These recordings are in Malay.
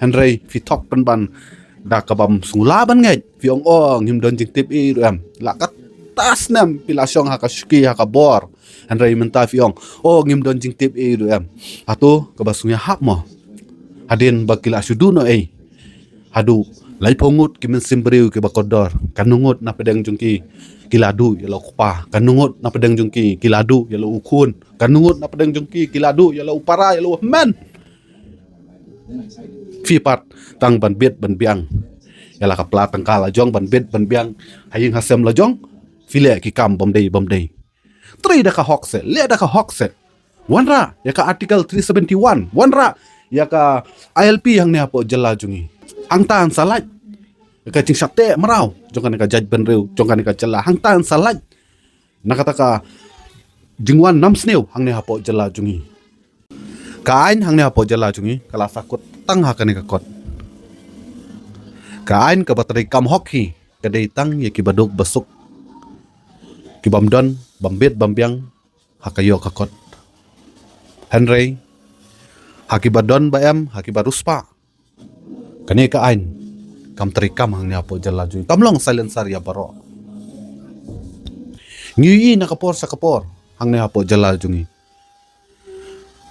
Henry fi tok pan ban da kabam sungla ban ngai fi ong him don jing tip i ram la kat tas nam pila syong ha ka shki ha ka bor Henry menta fi ong him don jing tip i ram atu kabasunya hak mo hadin bakila sudu no hadu lai pongut kimin simbriu ke bakodor kanungut na pedang jungki kiladu ya lo kupa kanungut na pedang jungki kiladu ya lo ukun kanungut na pedang jungki kiladu ya lo upara ya lo men fipat tang ban bet ban biang ya la kapla tang kala jong ban bet ban biang haying hasem la jong file ki kam bom day tri da ka hokse le da ka hokse wanra ya ka article 371 wanra ya ka ILP hang ne apo jela jungi hang tan salat ka cing sakte merau jong kan ka jaj ban reu jong kan ka jela hang tan salat nakata ka jingwan nam sneu hang ne apo jela jungi kain hang ne apo jela jungi kala sakut tang ha kan ka kot kain ka bateri kam hoki ka dei tang ye ki baduk basuk ki bamdon bambet bambiang hakayo ka kot Henry hakibadon baem hakibaruspa kani ka ain kam terikam hang ni apo jala ju kamlong silencer ya baro ngi na kapor sa kapor hang ni apo jala jungi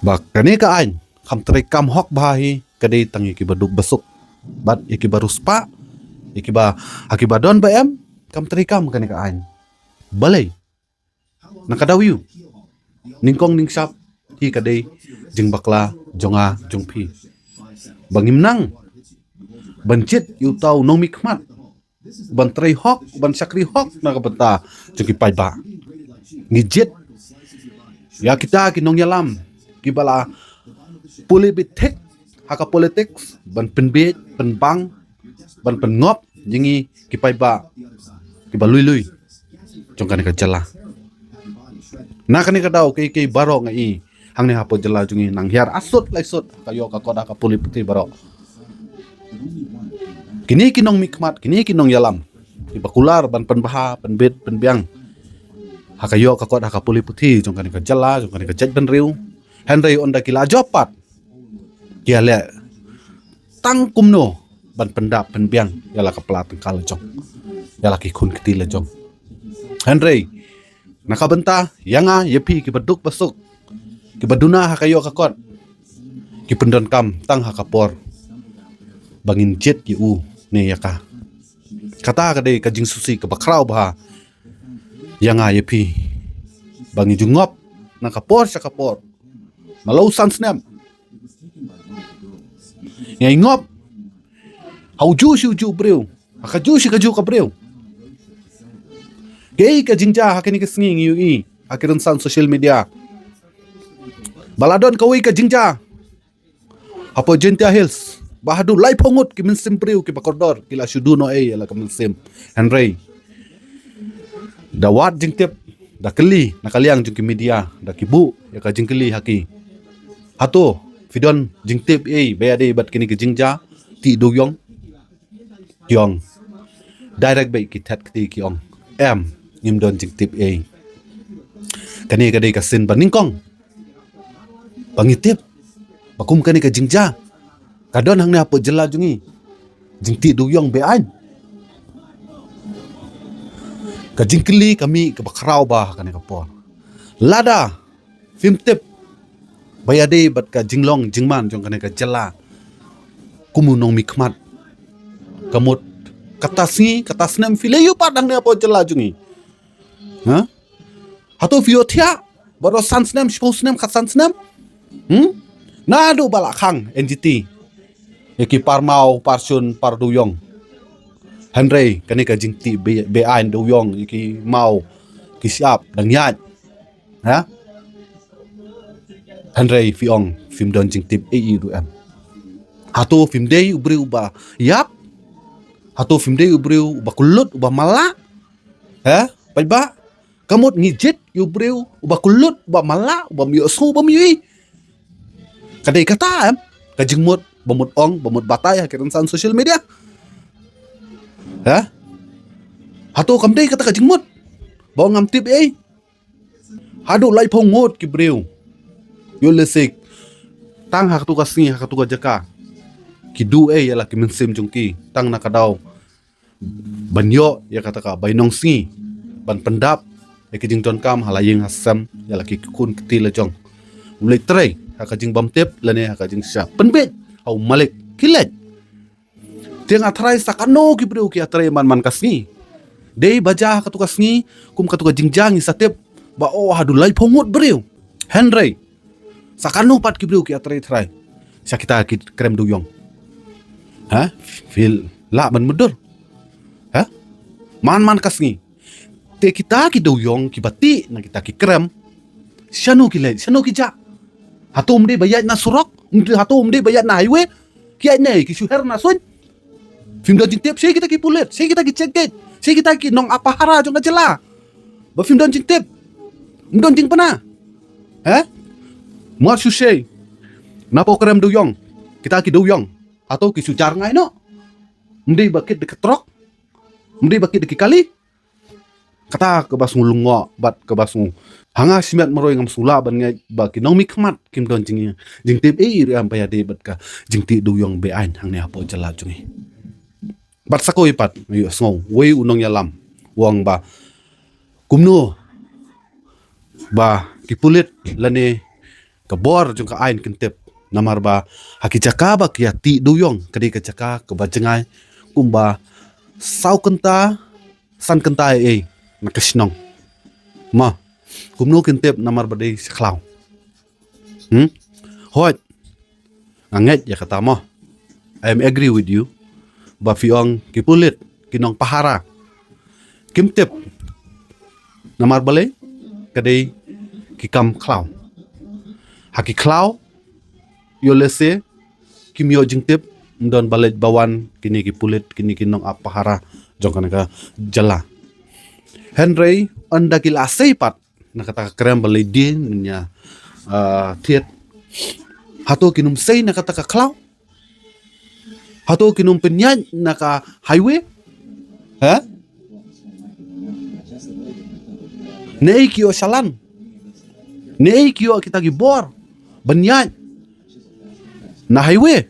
bak kani ka ain kam terikam hok bahi kadai tangi ki baduk besuk bat ikibaruspa ikiba hakibadon baem kam terikam kani ka ain balai nakadawiu ningkong ningsap hi kadai jing bakla jonga jongpi bangim nang bancit yu tau nong mikmat ban trei hok ban sakri hok na kabenta jengki pai ba ngijit ya kita ki nong yalam ki bala politik haka politics ban penbet penbang ban pengop jingi ki pai ba ki balui jongkan ka jala nakani ka daw kay baro ngai hang ni hapo jala jungi nang hiar asut lai sut kayo ka koda ka puli putih baro kini kinong mikmat kini kinong yalam ibakular ban penbaha penbet penbiang hakayo ka koda ka puli putih jongkan ka jala jongkan ka jaj ban riu Henry onda kila jopat kia le tang kumno ban pendap penbiang yala ka pelat kala jong yala ki kun ketila jong Henry nakabenta yanga yepi ki baduk basuk ki baduna hakayo kakot ki pendon kam tang hakapor bangin jet ki u ne yaka kata kadai kajing susi ke bakrau bah yanga yepi bangi jungop nakapor sakapor malau sansnem ngai ngop hauju shuju breu hakaju shikaju ka breu kei ka jingja hakini ke sngi ngi akiran san social media baladon kawi ka jingja apo jentia hills bahadu lai pongut ki minsim priu ki bakodor kila shudu no ala ka minsim Henry dawat jingtip da keli nakaliang jung ki media da kibu ya ka jingkeli haki hato fidon jingtip bayade bat kini ki jingja ti doyong kyong direct bay ki that ki kyong ngim don jingtip kani kadai ka sin baningkong pangitip bakum kani ka jingja kadon hang na apo jela jungi jingti duyong bean ka jingkeli kami ke bakrau bah kani kapor lada fimtip bayade bat ka jinglong jingman jong kani ka jela kumunong mikmat kamut katasnem fileyu padang ne apo jela jungi ha hato fiotia baro sansnem shposnem khasansnem nadu balakhang NGT yaki parmau parsun parduyong Henry kani ka jingti beain duyong yaki mau kisiap dangyat ha Henry fiong film don jingtip du hato film day ubri uba yap hato film day ubri uba kulut uba mala ha paiba kamut ngijit yu breu uba kulut uba mala uba miyosu uba miyui kadai kata kajingmut bamut ong bamut batay hakiran san social media ha hato kamdai kata kajingmut bawang ngamtip hadu lai pongot ki breu yu lesik tang hak tu kasni hak tu jaka ki du ialah ki mensim jung ki tang nakadaw banyo ya kata ka bainong si ban pendap ki jing ton kam halaying hasam ialah ki kun kti la jong mulai trai haka jing bam tep lane haka jing sha penbet au malik kilet tiang atrai sakano ki bru ki atrai man kasni dei baja ka tukas ni kum ka tuka jingjang sa tep ba o hadu lai phongot breu henry sakano pat ki bru ki atrai trai sakita ki krem du yong ha fil la ban mudur ha man kasni te kita ki du yong ki bati na kita ki krem shanu ki le shanu ki ja hatum de bayat na surok hatum de bayat na highway ki nei ki shuher na sun film don jintip saya kita ki pulet saya kita ki ceket saya kita ki nong apa hara jong ajela ba film don jintip don jing pana muat susai napo krem du yong kita ki du yong atau ki sujar ngai no mdi bakit de ketrok mdi bakit de ki kali kata ke bas ngulungo bat ke bas hanga simet meroi ngam sula ban ngai ba ki nong mikmat kim don jing tip ri am paya de bat ka jing ti du yong be ain hang ne apo jela jungi bat sakoi pat yu sngau wei unong yalam wang ba kumnu ba kipulit lane kabor jung ka ain kentep namar ba hakijaka ba kia ti duyong kadi kajaka ke bajengai kumba sau kenta san kenta nakasnong ma kumnu kentep namar ba dei saklau hot anget ya kata mo I am agree with you ba fiong kipulit kinong pahara kimtip namar bale kadai kikam klau haki klau yo lese kimyo jingtip ndon balet bawan kini kipulit kini kinong apahara jong kanaka jala henry anda kila seipat nakata krem bale din nya tiet hato kinum sei nakata ka klau hato kinum penyan naka highway nei kio salan nei kio kita gibor banyan na highway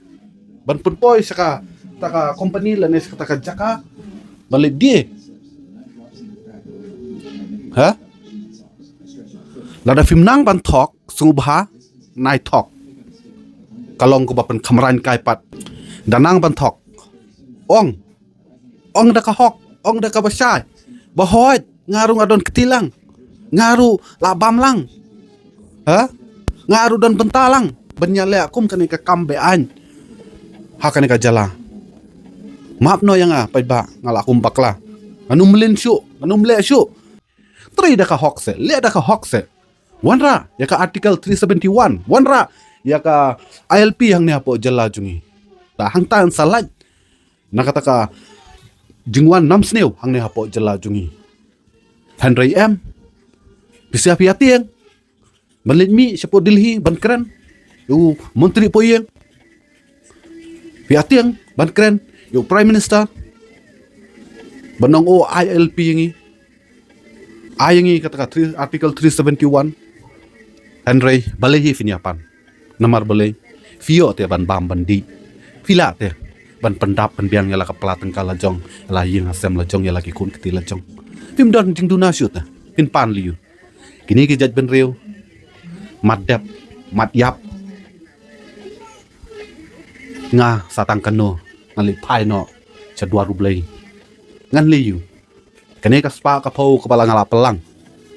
ban punpoy saka taka company la nes taka jaka balik die lada film nang ban thok sungubha nai thok kalong ko bapan khamran kai pat danang ban thok ong da ka hok ong da ka basai bahot ngaru ngadon ketilang ngaru labam lang ngaru dan bentalang benyale akum kani ka kambe an hakani ka jala maap no yang pai ba ngala akum bakla anum len syu anum le syu tri da ka hokse le da ka hokse wanra ya ka article 371 wanra ya ka ILP hang ne apo jala jungi ta hang tan salat nakata ka jingwan nam sneu hang ne apo jala jungi Henry M bisa piatieng balit mi siapa Delhi ban keren yu menteri poyeng piatieng ban keren yu prime minister banong o ILP yangi kata article 371 Henry balehi finiapan namar balai fio te ban bam bandi fila te ban pendap penbiang yala kepala tengkal lajong la ying asem lajong yala ki kun keti lajong tim don jing duna syut pin pan liu kini ki jaj ben reu madap madyap nga satang kano ngali pai no chadwa rublei ngan liu kene ka spa ka pau kepala ngala pelang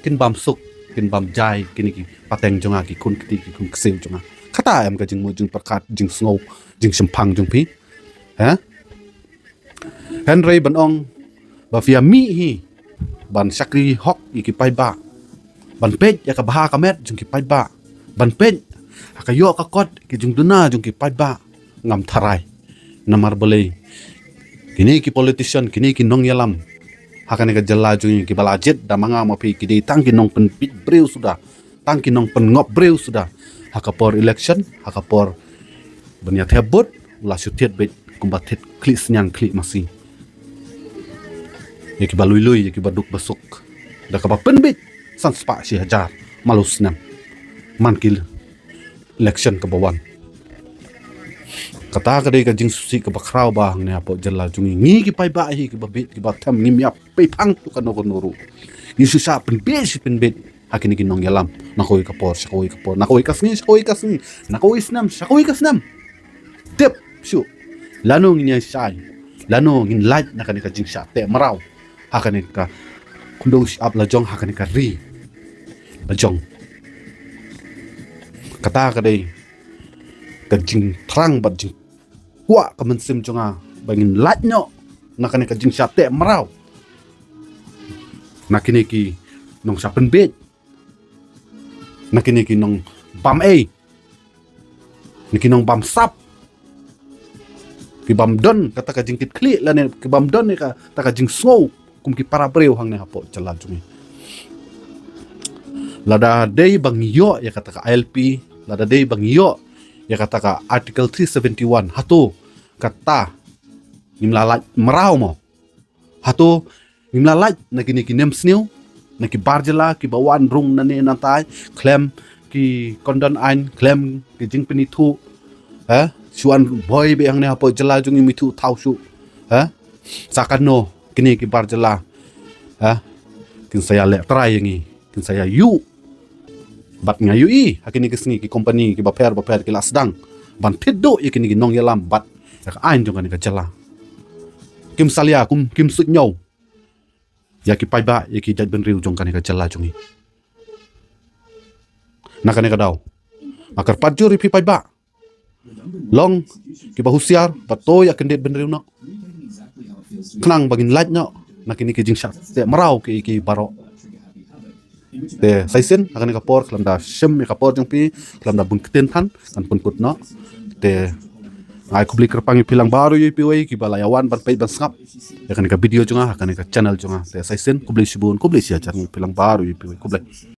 kin bam suk kin bam jai kini ki pateng jonga ki kun keti ki kun kseu jonga kata em ka jing mo jing perkat jing sngau jing sempang jing pi Henry banong ba fia mi hi ban sakri hok iki pai ba ban pet ya ka baha ka met jung ki pai ba ban pet ka yo ka kot ki jung duna jung ki pai ba ngam tharai namar boleh kini ki politician kini ki nong yalam hakane ka jalla jung ki balajet da manga ma pi ki de tang ki nong pen pit breu sudah tang ki nong pen ngop breu sudah hakapor election hakapor benya thebot la syutiet bet kumbatet klik senyang klik masih ya ki balui-lui ya ki baduk basuk da ka penbit san spa si hajar malus nam man kil election ke bawan kata kadai ka jing susi ka bakrau ba hang ne apo jala jungi ngi ki pai ba hi ki babit ki batam ngi miap pe phang tu kan nuru ni susa pen bet hakini kinong yalam nakoi kapor sakoi kapor nakoi kasni nakoi snam sakoi kasnam tep shu lano ngi sai lano ngin light nakani ka jing sa te marau hakani ka kundo up la jong hakani ka ri la jong kata kadai ka jing trang bat jing wa ka man sim jonga bangin light no nakani ka jing sa te marau nakini ki nong sa pen bet nakini ki nong bam niki nong bam sap ki bam don kata ka jing kit kli la ne ki bam don ne ka ta ka jing snow kum ki para breu hang ne hapo jala jungi lada dei bang yo ya kata ka LP lada dei bang yo ya kata ka article 371 hatu kata nimlalat merau mo hatu nimlalat nakini ki nem snew naki barjala ki bawan rung nane nantai klem ki kondon ain klem ki jing penitu ha suan boy be hang ne hapo jala jungi mitu thau su ha sakano kini ki barjala ha kin saya le try yangi kin saya yu bat ngayu i hakini ki sngi ki company ki baper ki lasdang ban thiddo ikini ki nong yalam bat ka ain jonga ni ka jala kim salia kum kim sut nyau ya ki pai ba ya ki jat ben riu jong kan ka jala jungi nakane ka daw akar pajur pi pai ba long ki ba husiar bato ya kendet ben riu no knang bagin light no nakini ki jing shat te marau ki baro te saisen nakane ka por klam da shem ka por jong pi klam da bun kten than kan pun kut no te ai kubli kerpangi pilang baru yu piwai ki balayawan ban pay ban skap ya kan ka video jonga kan ka channel jonga te saisen kubli sibun kubli sia charang pilang baru yu piwai kubli